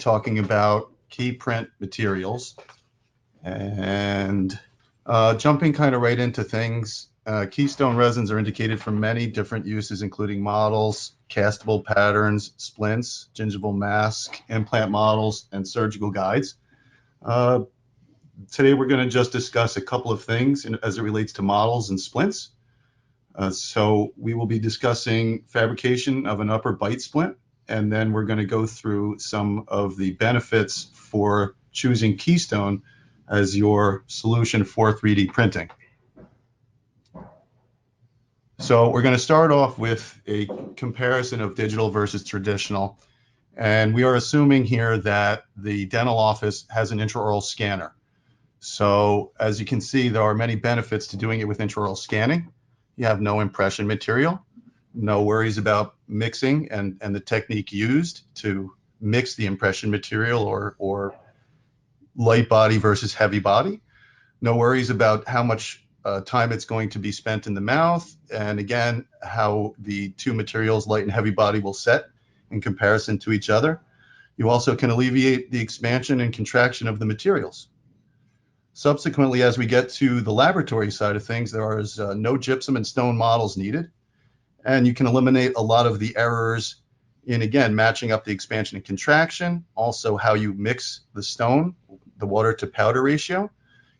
talking about KeyPrint materials. And jumping kind of right into things, Keystone resins are indicated for many different uses, including models, castable patterns, splints, gingival mask, implant models, and surgical guides. Today we're going to just discuss a couple of things as it relates to models and splints. So we will be discussing fabrication of an upper bite splint, and then we're going to go through some of the benefits for choosing Keystone as your solution for 3D printing. So we're going to start off with a comparison of digital versus traditional. And we are assuming here that the dental office has an intraoral scanner. So as you can see, there are many benefits to doing it with intraoral scanning. You have no impression material, no worries about mixing and the technique used to mix the impression material or light body versus heavy body. No worries about how much time it's going to be spent in the mouth. And again, how the two materials, light and heavy body, will set in comparison to each other. You also can alleviate the expansion and contraction of the materials. Subsequently, as we get to the laboratory side of things, there is no gypsum and stone models needed. And you can eliminate a lot of the errors in, again, matching up the expansion and contraction, also how you mix the stone, the water to powder ratio.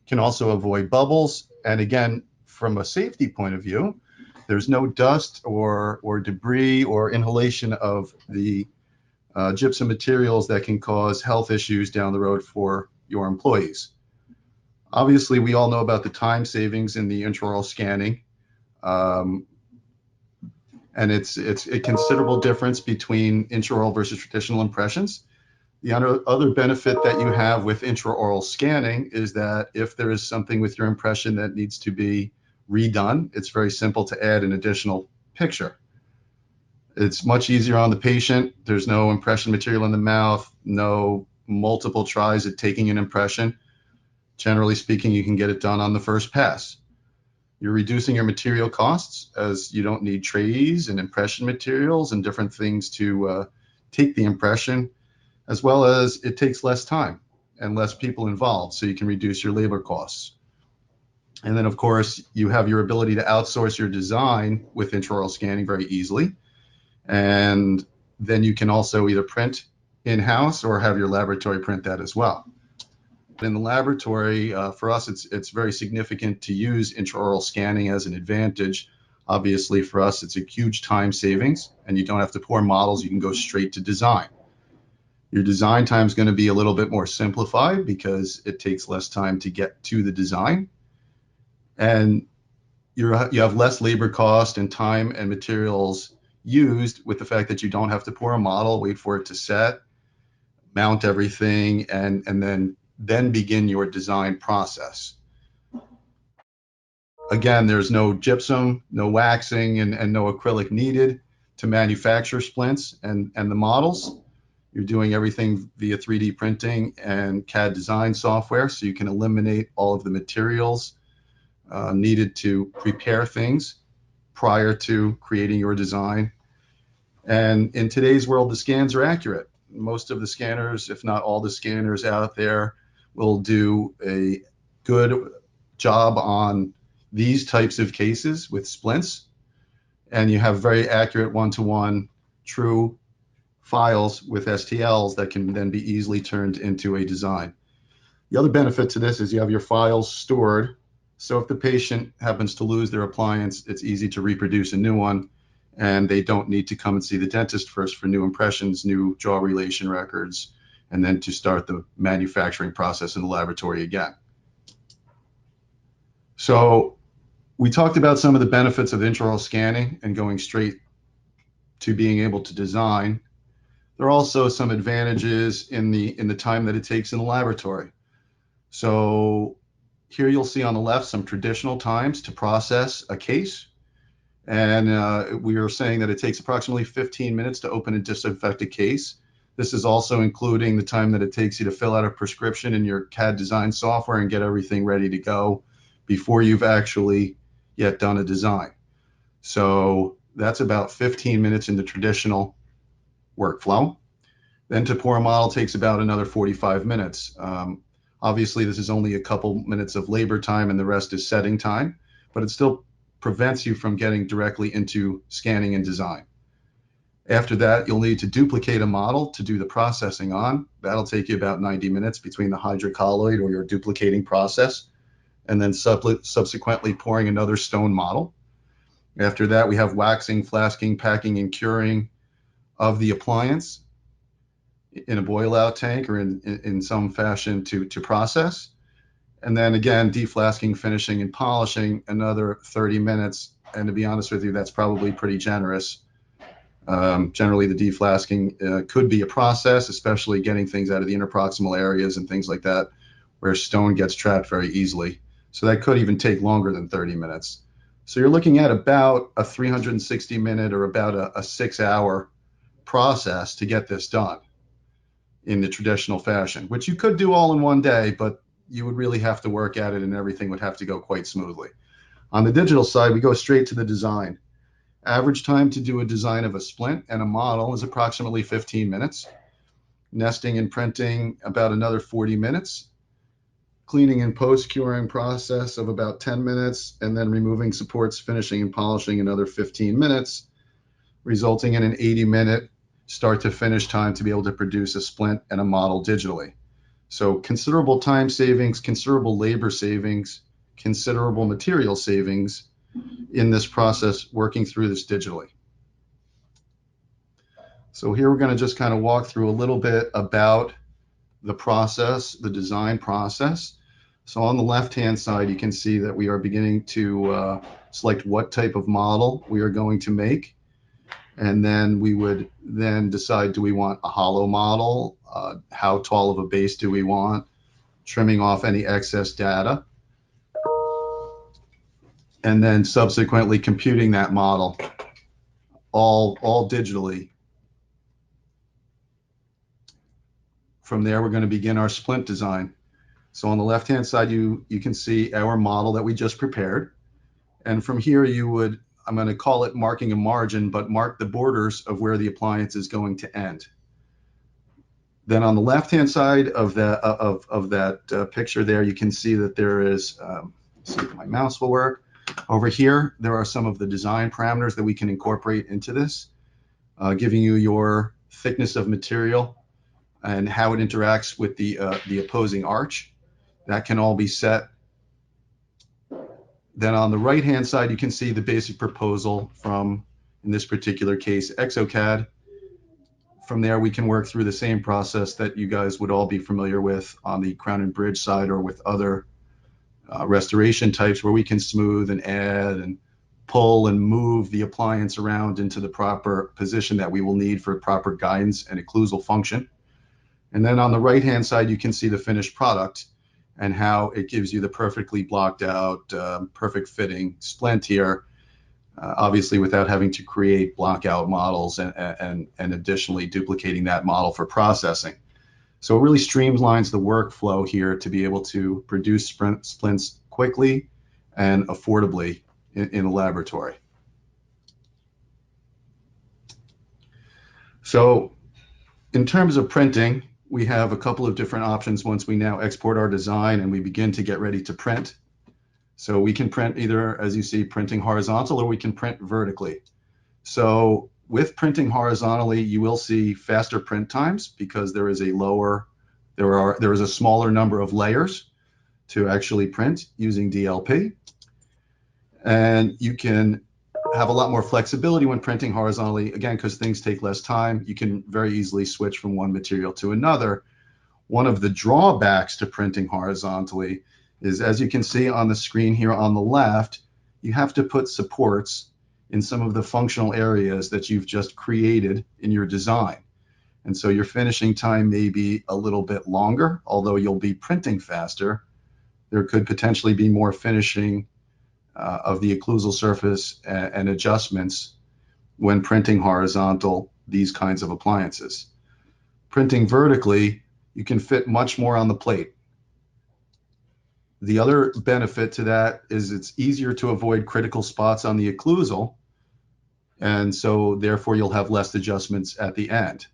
Can also avoid bubbles. And again, from a safety point of view, there's no dust or debris or inhalation of the gypsum materials that can cause health issues down the road for your employees. Obviously, we all know about the time savings in the intraoral scanning. And it's a considerable difference between intraoral versus traditional impressions. The other benefit that you have with intraoral scanning is that if there is something with your impression that needs to be redone, it's very simple to add an additional picture. It's much easier on the patient. There's no impression material in the mouth, no multiple tries at taking an impression. Generally speaking, you can get it done on the first pass. You're reducing your material costs as you don't need trays and impression materials and different things to take the impression, as well as it takes less time and less people involved, so you can reduce your labor costs. And then, of course, you have your ability to outsource your design with intraoral scanning very easily. And then you can also either print in-house or have your laboratory print that as well. In the laboratory, for us, it's very significant to use intraoral scanning as an advantage. Obviously, for us, it's a huge time savings, and you don't have to pour models. You can go straight to design. Your design time is going to be a little bit more simplified because it takes less time to get to the design. And you have less labor cost and time and materials used with the fact that you don't have to pour a model, wait for it to set, mount everything, and then begin your design process. Again, there's no gypsum, no waxing, and no acrylic needed to manufacture splints and the models. You're doing everything via 3D printing and CAD design software, so you can eliminate all of the materials needed to prepare things prior to creating your design. And in today's world, the scans are accurate. Most of the scanners, if not all the scanners out there, will do a good job on these types of cases with splints. And you have very accurate one-to-one true files with STLs that can then be easily turned into a design. The other benefit to this is you have your files stored. So if the patient happens to lose their appliance, it's easy to reproduce a new one, and they don't need to come and see the dentist first for new impressions, new jaw relation records, and then to start the manufacturing process in the laboratory again. So we talked about some of the benefits of intraoral scanning and going straight to being able to design. There are also some advantages in the time that it takes in the laboratory. So here you'll see on the left some traditional times to process a case. And we are saying that it takes approximately 15 minutes to open and disinfect a case. This is also including the time that it takes you to fill out a prescription in your CAD design software and get everything ready to go before you've actually yet done a design. So that's about 15 minutes in the traditional workflow. Then to pour a model takes about another 45 minutes. Obviously, this is only a couple minutes of labor time and the rest is setting time, but it still prevents you from getting directly into scanning and design. After that, you'll need to duplicate a model to do the processing on. That'll take you about 90 minutes between the hydrocolloid or your duplicating process, and then subsequently pouring another stone model. After that, we have waxing, flasking, packing, and curing of the appliance in a boil out tank or in some fashion to process. And then again, deflasking, finishing, and polishing another 30 minutes. And to be honest with you, that's probably pretty generous. Generally, the deflasking could be a process, especially getting things out of the interproximal areas and things like that, where stone gets trapped very easily. So that could even take longer than 30 minutes. So you're looking at about a 360-minute or about a 6-hour process to get this done in the traditional fashion, which you could do all in one day, but you would really have to work at it and everything would have to go quite smoothly. On the digital side, we go straight to the design. Average time to do a design of a splint and a model is approximately 15 minutes. Nesting and printing, about another 40 minutes. Cleaning and post-curing process of about 10 minutes, and then removing supports, finishing and polishing another 15 minutes, resulting in an 80-minute start to finish time to be able to produce a splint and a model digitally. So considerable time savings, considerable labor savings, considerable material savings in this process working through this digitally. So here we're going to just kind of walk through a little bit about the process, the design process. So on the left-hand side, you can see that we are beginning to select what type of model we are going to make. And then we would then decide, do we want a hollow model? How tall of a base do we want? Trimming off any excess data. And then subsequently computing that model all digitally. From there, we're going to begin our splint design. So on the left-hand side, you can see our model that we just prepared. And from here, you would, I'm going to call it marking a margin, but mark the borders of where the appliance is going to end. Then on the left-hand side of that picture there, you can see that there is, see if my mouse will work. Over here, there are some of the design parameters that we can incorporate into this, giving you your thickness of material and how it interacts with the opposing arch. That can all be set. Then on the right-hand side, you can see the basic proposal from, in this particular case, ExoCAD. From there, we can work through the same process that you guys would all be familiar with on the crown and bridge side or with other restoration types, where we can smooth and add and pull and move the appliance around into the proper position that we will need for proper guidance and occlusal function. And then on the right-hand side, you can see the finished product and how it gives you the perfectly blocked out, perfect fitting splint here, obviously without having to create block out models and additionally duplicating that model for processing. So it really streamlines the workflow here to be able to produce splints quickly and affordably in a laboratory. So in terms of printing, we have a couple of different options once we now export our design and we begin to get ready to print. So we can print either, as you see, printing horizontal, or we can print vertically. So with printing horizontally, you will see faster print times because there is a smaller number of layers to actually print using DLP. And you can have a lot more flexibility when printing horizontally, again, because things take less time. You can very easily switch from one material to another. One of the drawbacks to printing horizontally is, as you can see on the screen here on the left, you have to put supports in some of the functional areas that you've just created in your design. And so your finishing time may be a little bit longer, although you'll be printing faster. There could potentially be more finishing of the occlusal surface and adjustments when printing horizontal these kinds of appliances. Printing vertically, you can fit much more on the plate. The other benefit to that is it's easier to avoid critical spots on the occlusal, and so therefore you'll have less adjustments at the end.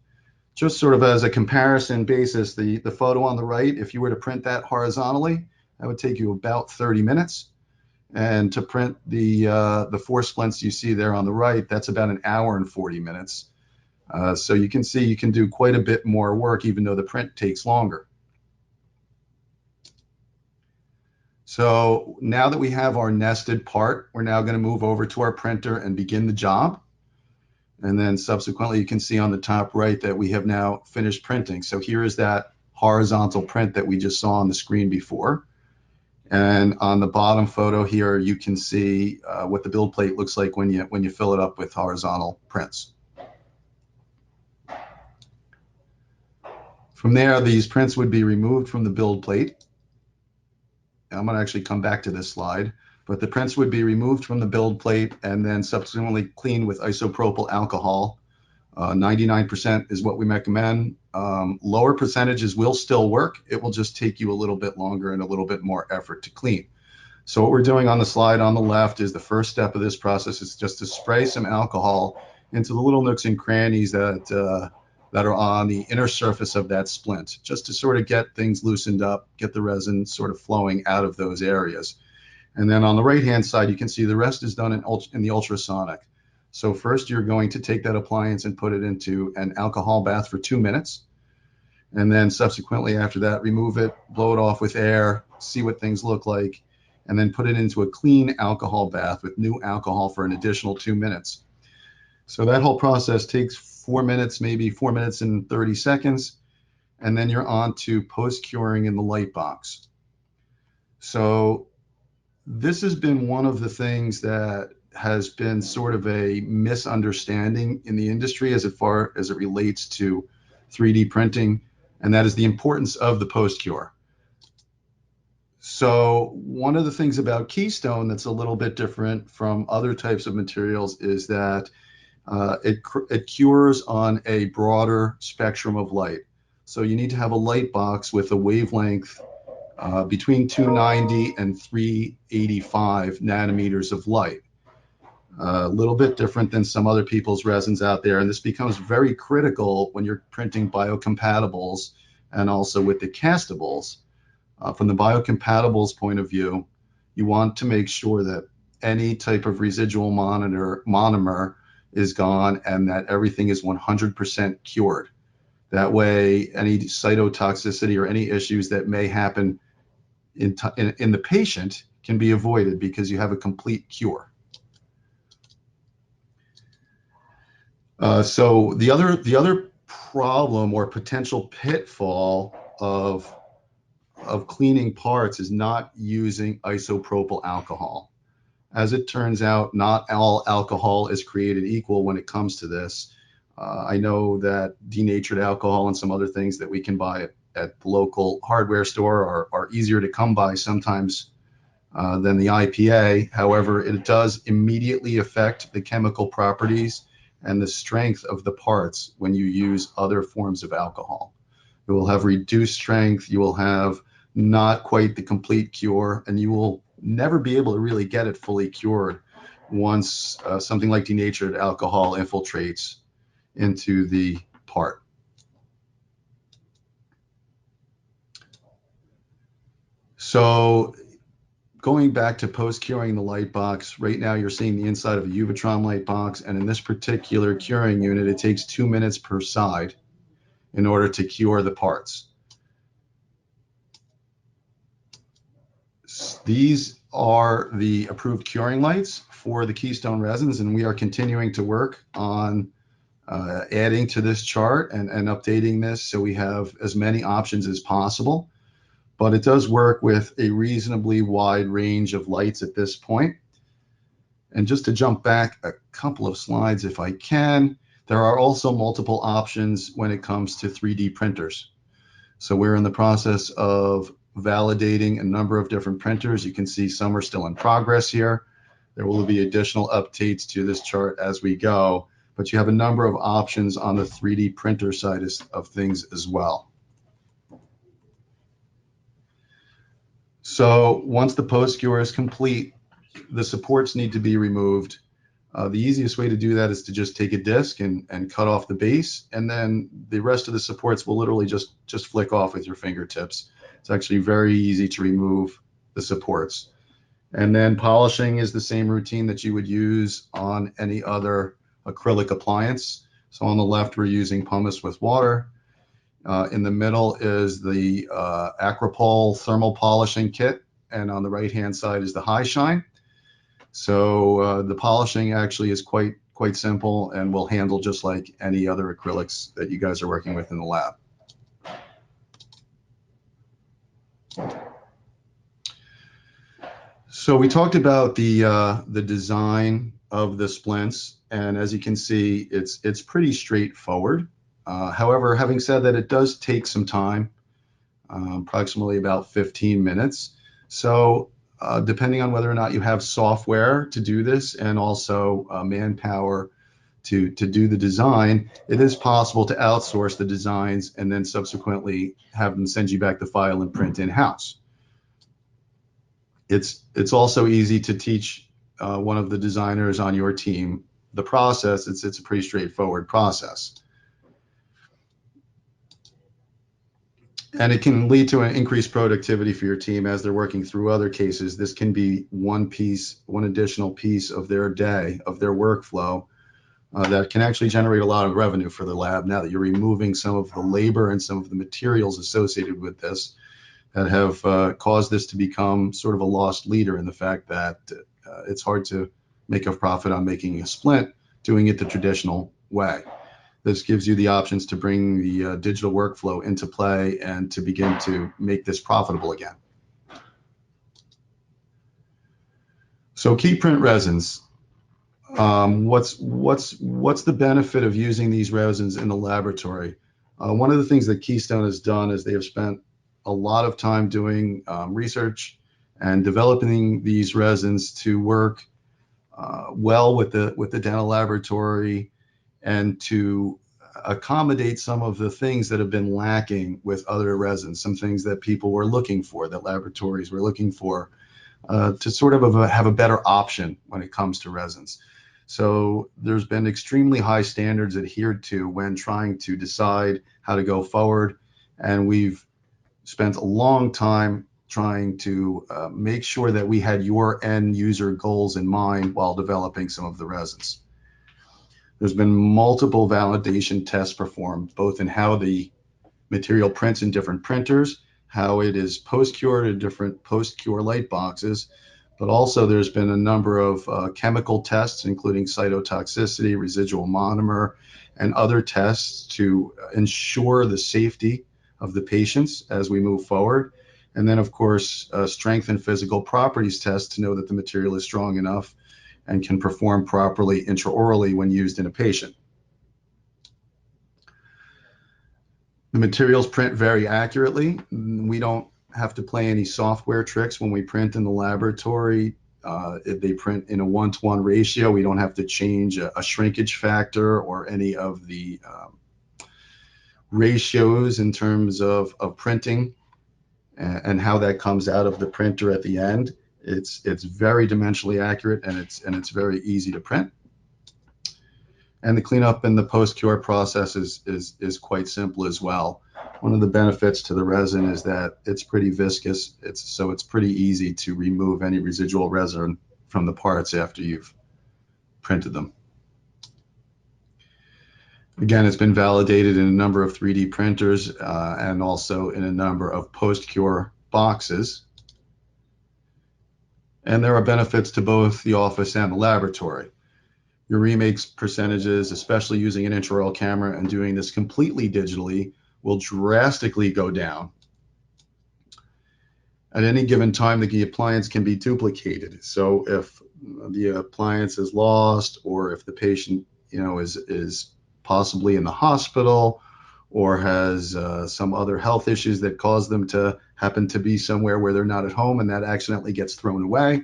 just sort of as a comparison basis, the photo on the right, if you were to print that horizontally, that would take you about 30 minutes. And to print the 4 splints you see there on the right, that's about an hour and 40 minutes. So you can see you can do quite a bit more work, even though the print takes longer. So now that we have our nested part, we're now going to move over to our printer and begin the job. And then subsequently, you can see on the top right that we have now finished printing. So here is that horizontal print that we just saw on the screen before. And on the bottom photo here, you can see what the build plate looks like when you fill it up with horizontal prints. From there, these prints would be removed from the build plate. I'm going to actually come back to this slide, but the prints would be removed from the build plate and then subsequently cleaned with isopropyl alcohol. 99% is what we recommend. Lower percentages will still work. It will just take you a little bit longer and a little bit more effort to clean. So what we're doing on the slide on the left is the first step of this process is just to spray some alcohol into the little nooks and crannies that are on the inner surface of that splint, just to sort of get things loosened up, get the resin sort of flowing out of those areas. And then on the right-hand side, you can see the rest is done in the ultrasonic. So first, you're going to take that appliance and put it into an alcohol bath for 2 minutes. And then subsequently after that, remove it, blow it off with air, see what things look like, and then put it into a clean alcohol bath with new alcohol for an additional 2 minutes. So that whole process takes 4 minutes, maybe 4 minutes and 30 seconds. And then you're on to post-curing in the light box. So this has been one of the things that has been sort of a misunderstanding in the industry as far as it relates to 3D printing, and that is the importance of the post-cure. So one of the things about Keystone that's a little bit different from other types of materials is that it cures on a broader spectrum of light. So you need to have a light box with a wavelength between 290 and 385 nanometers of light. A little bit different than some other people's resins out there. And this becomes very critical when you're printing biocompatibles and also with the castables. From the biocompatibles point of view, you want to make sure that any type of residual monomer is gone and that everything is 100% cured. That way, any cytotoxicity or any issues that may happen in the patient can be avoided because you have a complete cure. So the other problem or potential pitfall of cleaning parts is not using isopropyl alcohol. As it turns out, not all alcohol is created equal when it comes to this. I know that denatured alcohol and some other things that we can buy at the local hardware store are easier to come by sometimes than the IPA. However, it does immediately affect the chemical properties and the strength of the parts when you use other forms of alcohol. You will have reduced strength, you will have not quite the complete cure, and you will never be able to really get it fully cured once something like denatured alcohol infiltrates into the part. So going back to post-curing the light box, right now you're seeing the inside of a Uvatron light box, and in this particular curing unit, it takes 2 minutes per side in order to cure the parts. These are the approved curing lights for the Keystone resins, and we are continuing to work on adding to this chart and updating this so we have as many options as possible. But it does work with a reasonably wide range of lights at this point. And just to jump back a couple of slides if I can, there are also multiple options when it comes to 3D printers. So we're in the process of validating a number of different printers. You can see some are still in progress here. There will be additional updates to this chart as we go, but you have a number of options on the 3D printer side of things as well. So once the post cure is complete, the supports need to be removed. The easiest way to do that is to just take a disc and cut off the base, and then the rest of the supports will literally just flick off with your fingertips. It's actually very easy to remove the supports. And then polishing is the same routine that you would use on any other acrylic appliance. So on the left, we're using pumice with water. In the middle is the Acropol thermal polishing kit, and on the right-hand side is the High Shine. So the polishing actually is quite simple and will handle just like any other acrylics that you guys are working with in the lab. So we talked about the design of the splints, and as you can see, it's pretty straightforward. However, having said that, it does take some time, approximately about 15 minutes. So depending on whether or not you have software to do this and also manpower to do the design, it is possible to outsource the designs and then subsequently have them send you back the file and print in-house. It's also easy to teach one of the designers on your team the process. It's a pretty straightforward process. And it can lead to an increased productivity for your team as they're working through other cases. This can be one additional piece of their day, of their workflow, that can actually generate a lot of revenue for the lab now that you're removing some of the labor and some of the materials associated with this that have caused this to become sort of a lost leader in the fact that it's hard to make a profit on making a splint doing it the traditional way. This gives you the options to bring the digital workflow into play and to begin to make this profitable again. So KeyPrint resins. What's the benefit of using these resins in the laboratory? One of the things that Keystone has done is they have spent a lot of time doing research and developing these resins to work well with the dental laboratory and to accommodate some of the things that have been lacking with other resins, some things that people were looking for, that laboratories were looking for, to sort of have a better option when it comes to resins. So there's been extremely high standards adhered to when trying to decide how to go forward, and we've spent a long time trying to make sure that we had your end user goals in mind while developing some of the resins. There's been multiple validation tests performed, both in how the material prints in different printers, how it is post-cured in different post-cure light boxes, but also there's been a number of chemical tests, including cytotoxicity, residual monomer, and other tests to ensure the safety of the patients as we move forward. And then, of course, strength and physical properties tests to know that the material is strong enough and can perform properly intraorally when used in a patient. The materials print very accurately. We don't have to play any software tricks when we print in the laboratory. They print in a 1-to-1 ratio. We don't have to change a shrinkage factor or any of the ratios in terms of printing and how that comes out of the printer at the end. It's very dimensionally accurate, and it's very easy to print. And the cleanup and the post-cure process is quite simple as well. One of the benefits to the resin is that it's pretty viscous. So it's pretty easy to remove any residual resin from the parts after you've printed them. Again, it's been validated in a number of 3D printers and also in a number of post-cure boxes. And there are benefits to both the office and the laboratory. Your remakes percentages, especially using an intraoral camera and doing this completely digitally, will drastically go down. At any given time, the appliance can be duplicated. So if the appliance is lost, or if the patient, is possibly in the hospital or has some other health issues that cause them to happen to be somewhere where they're not at home and that accidentally gets thrown away,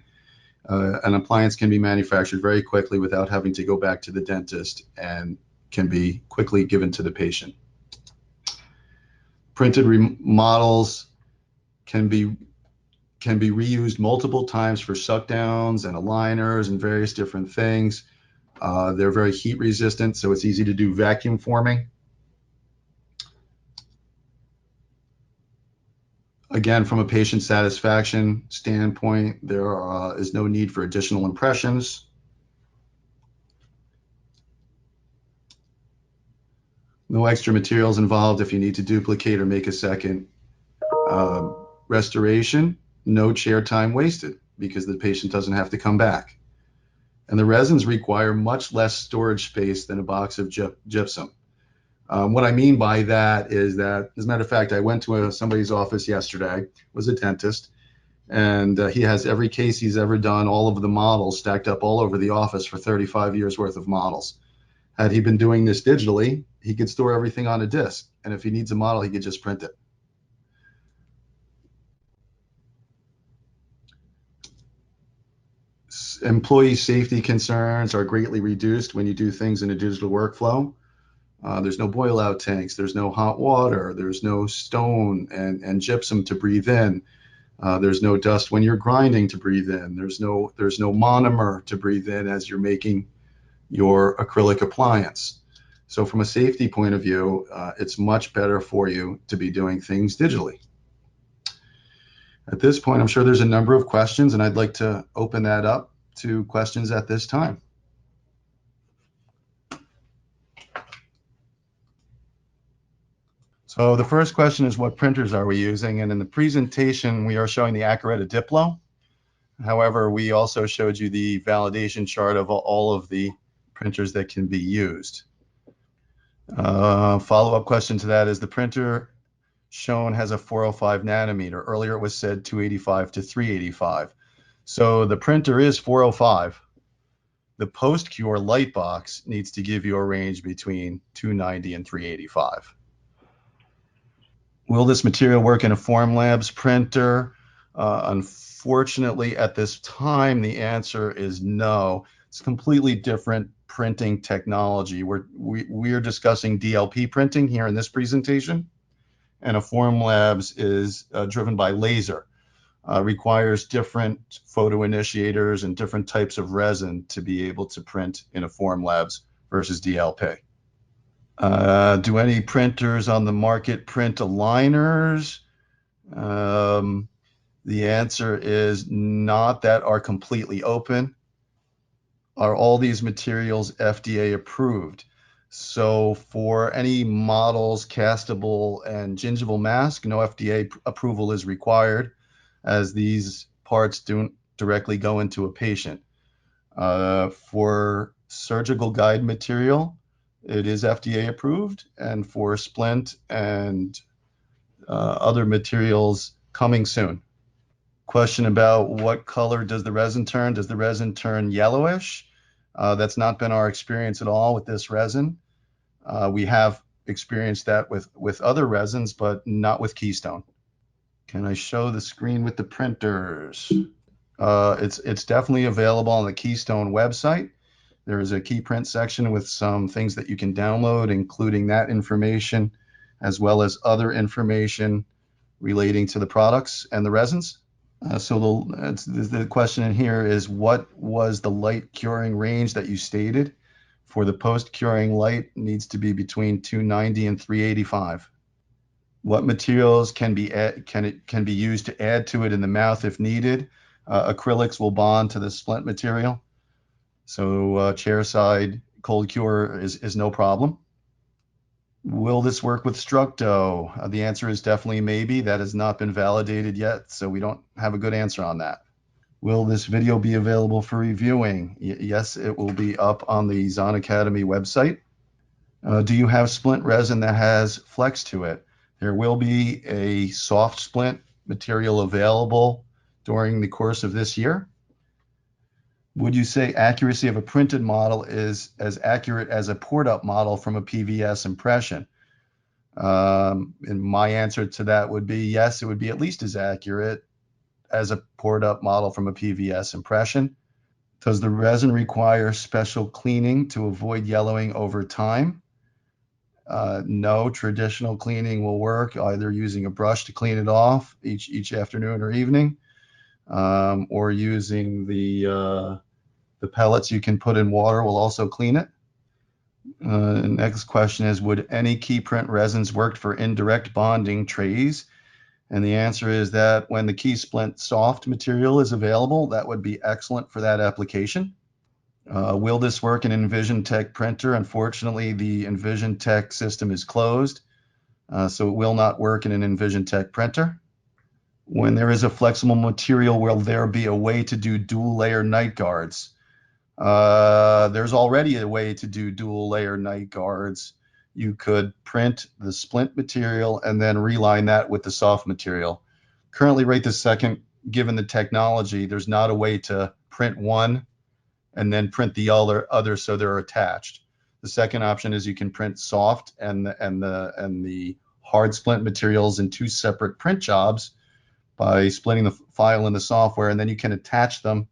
an appliance can be manufactured very quickly without having to go back to the dentist and can be quickly given to the patient. Printed models can be reused multiple times for suck downs and aligners and various different things. They're very heat resistant, so it's easy to do vacuum forming. Again, from a patient satisfaction standpoint, there is no need for additional impressions. No extra materials involved if you need to duplicate or make a second restoration. No chair time wasted because the patient doesn't have to come back. And the resins require much less storage space than a box of gypsum. What I mean by that is that, as a matter of fact, I went to somebody's office yesterday, was a dentist, and he has every case he's ever done, all of the models stacked up all over the office for 35 years worth of models. Had he been doing this digitally, he could store everything on a disk. And if he needs a model, he could just print it. Employee safety concerns are greatly reduced when you do things in a digital workflow. There's no boil out tanks, there's no hot water, there's no stone and gypsum to breathe in. There's no dust when you're grinding to breathe in. There's no monomer to breathe in as you're making your acrylic appliance. So from a safety point of view, it's much better for you to be doing things digitally. At this point, I'm sure there's a number of questions, and I'd like to open that up to questions at this time. So the first question is, what printers are we using? And in the presentation, we are showing the Accurata Diplo. However, we also showed you the validation chart of all of the printers that can be used. Follow-up question to that is, the printer shown has a 405 nanometer. Earlier it was said 285 to 385. So the printer is 405. The PostCure light box needs to give you a range between 290 and 385. Will this material work in a Formlabs printer? Unfortunately, at this time, the answer is no. It's completely different printing technology. We're discussing DLP printing here in this presentation, and a Formlabs is driven by laser. Requires different photo initiators and different types of resin to be able to print in a Formlabs versus DLP. Do any printers on the market print aligners? The answer is not, that are completely open. Are all these materials FDA approved? So for any models, castable and gingival mask, no FDA approval is required, as these parts don't directly go into a patient. For surgical guide material, it is FDA approved, and for splint and other materials, coming soon. Question about what color does the resin turn? Does the resin turn yellowish? That's not been our experience at all with this resin. We have experienced that with other resins, but not with Keystone. Can I show the screen with the printers? It's definitely available on the Keystone website. There is a KeyPrint section with some things that you can download, including that information, as well as other information relating to the products and the resins. So the question in here is, what was the light curing range that you stated? For the post-curing light, needs to be between 290 and 385. What materials can be used to add to it in the mouth if needed? Acrylics will bond to the splint material. So chairside cold cure is no problem. Will this work with Structo? The answer is definitely maybe. That has not been validated yet, so we don't have a good answer on that. Will this video be available for reviewing? Yes, it will be up on the Zahn Academy website. Do you have splint resin that has flex to it? There will be a soft splint material available during the course of this year. Would you say accuracy of a printed model is as accurate as a poured up model from a PVS impression? And my answer to that would be yes, it would be at least as accurate as a poured up model from a PVS impression. Does the resin require special cleaning to avoid yellowing over time? No, traditional cleaning will work, either using a brush to clean it off each afternoon or evening, or using the The pellets you can put in water will also clean it. Next question is, would any KeyPrint resins work for indirect bonding trays? And the answer is that when the key splint soft material is available, that would be excellent for that application. Will this work in EnvisionTEC printer? Unfortunately, the EnvisionTEC system is closed, so it will not work in an EnvisionTEC printer. When there is a flexible material, will there be a way to do dual layer night guards? There's already a way to do dual layer night guards. You could print the splint material and then reline that with the soft material. Currently, right this second, given the technology, there's not a way to print one and then print the other so they're attached. The second option is you can print soft and the hard splint materials in two separate print jobs by splitting the file in the software, and then you can attach them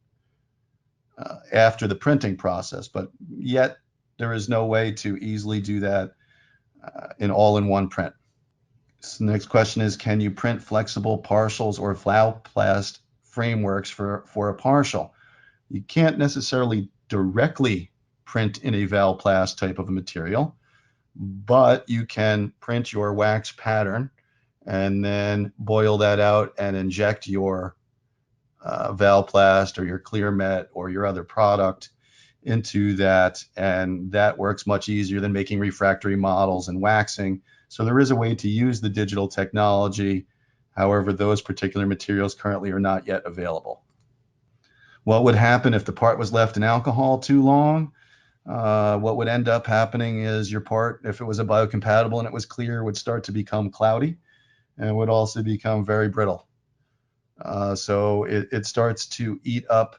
after the printing process. But yet there is no way to easily do that in all-in-one print. So the next question is, can you print flexible partials or Valplast frameworks for a partial? You can't necessarily directly print in a Valplast type of a material, but you can print your wax pattern and then boil that out and inject your Valplast or your clear met or your other product into that, and that works much easier than making refractory models and waxing. So there is a way to use the digital technology. However, those particular materials currently are not yet available. What would happen if the part was left in alcohol too long? What would end up happening is your part, if it was a biocompatible and it was clear, would start to become cloudy and would also become very brittle. So it starts to eat up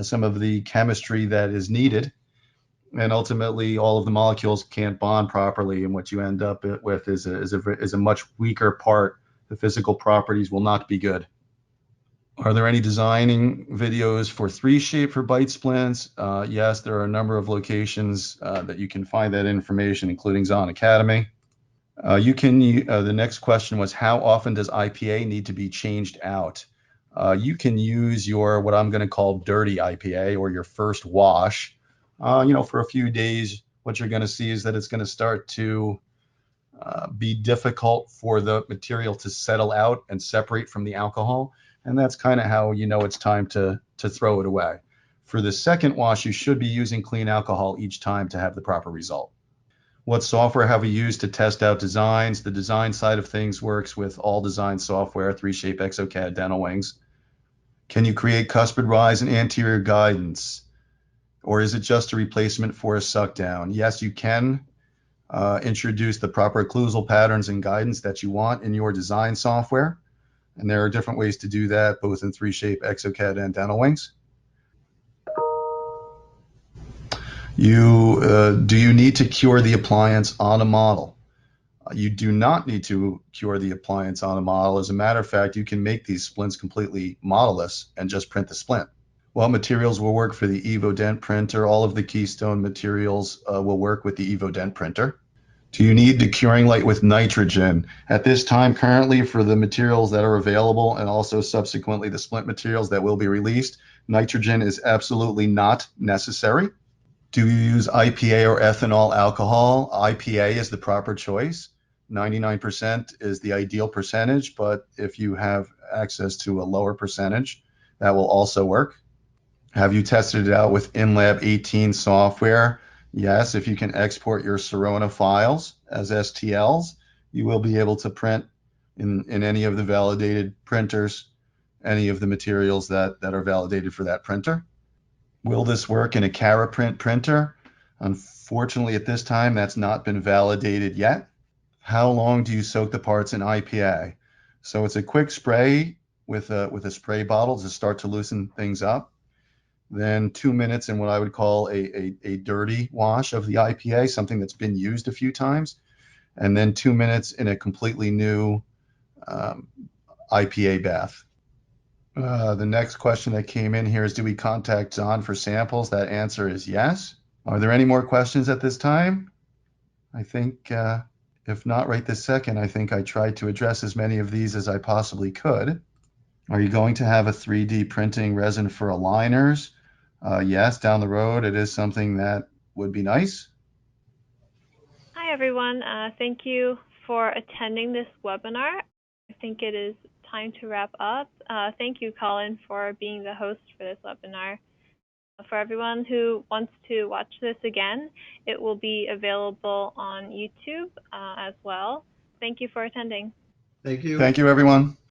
some of the chemistry that is needed, and ultimately all of the molecules can't bond properly, and what you end up with is a much weaker part. The physical properties will not be good. Are there any designing videos for 3-shape for bite splints? Yes, there are a number of locations that you can find that information, including Zahn Academy. The next question was, how often does IPA need to be changed out? You can use your, what I'm going to call dirty IPA, or your first wash. For a few days. What you're going to see is that it's going to start to be difficult for the material to settle out and separate from the alcohol. And that's kind of how you know it's time to throw it away. For the second wash, you should be using clean alcohol each time to have the proper result. What software have we used to test out designs? The design side of things works with all design software, 3Shape, ExoCAD, Dental Wings. Can you create cuspid rise and anterior guidance? Or is it just a replacement for a suck down? Yes, you can introduce the proper occlusal patterns and guidance that you want in your design software. And there are different ways to do that, both in 3Shape, ExoCAD, and Dental Wings. Do you need to cure the appliance on a model? You do not need to cure the appliance on a model. As a matter of fact, you can make these splints completely modelless and just print the splint. What materials will work for the EvoDent printer? All of the Keystone materials will work with the EvoDent printer. Do you need the curing light with nitrogen? At this time, currently, for the materials that are available and also subsequently the splint materials that will be released, nitrogen is absolutely not necessary. Do you use IPA or ethanol alcohol? IPA is the proper choice. 99% is the ideal percentage, but if you have access to a lower percentage, that will also work. Have you tested it out with InLab 18 software? Yes, if you can export your Sirona files as STLs, you will be able to print in any of the validated printers, any of the materials that are validated for that printer. Will this work in a KaraPrint printer? Unfortunately, at this time, that's not been validated yet. How long do you soak the parts in IPA? So it's a quick spray with a spray bottle to start to loosen things up. Then 2 minutes in what I would call a dirty wash of the IPA, something that's been used a few times. And then 2 minutes in a completely new IPA bath. The next question that came in here is, do we contact Zahn for samples? That answer is yes. Are there any more questions at this time? I think, if not right this second, I think I tried to address as many of these as I possibly could. Are you going to have a 3D printing resin for aligners? Yes, down the road, it is something that would be nice. Hi, everyone. Thank you for attending this webinar. I think it is time to wrap up. Thank you, Colin, for being the host for this webinar. For everyone who wants to watch this again, it will be available on YouTube as well. Thank you for attending. Thank you. Thank you, everyone.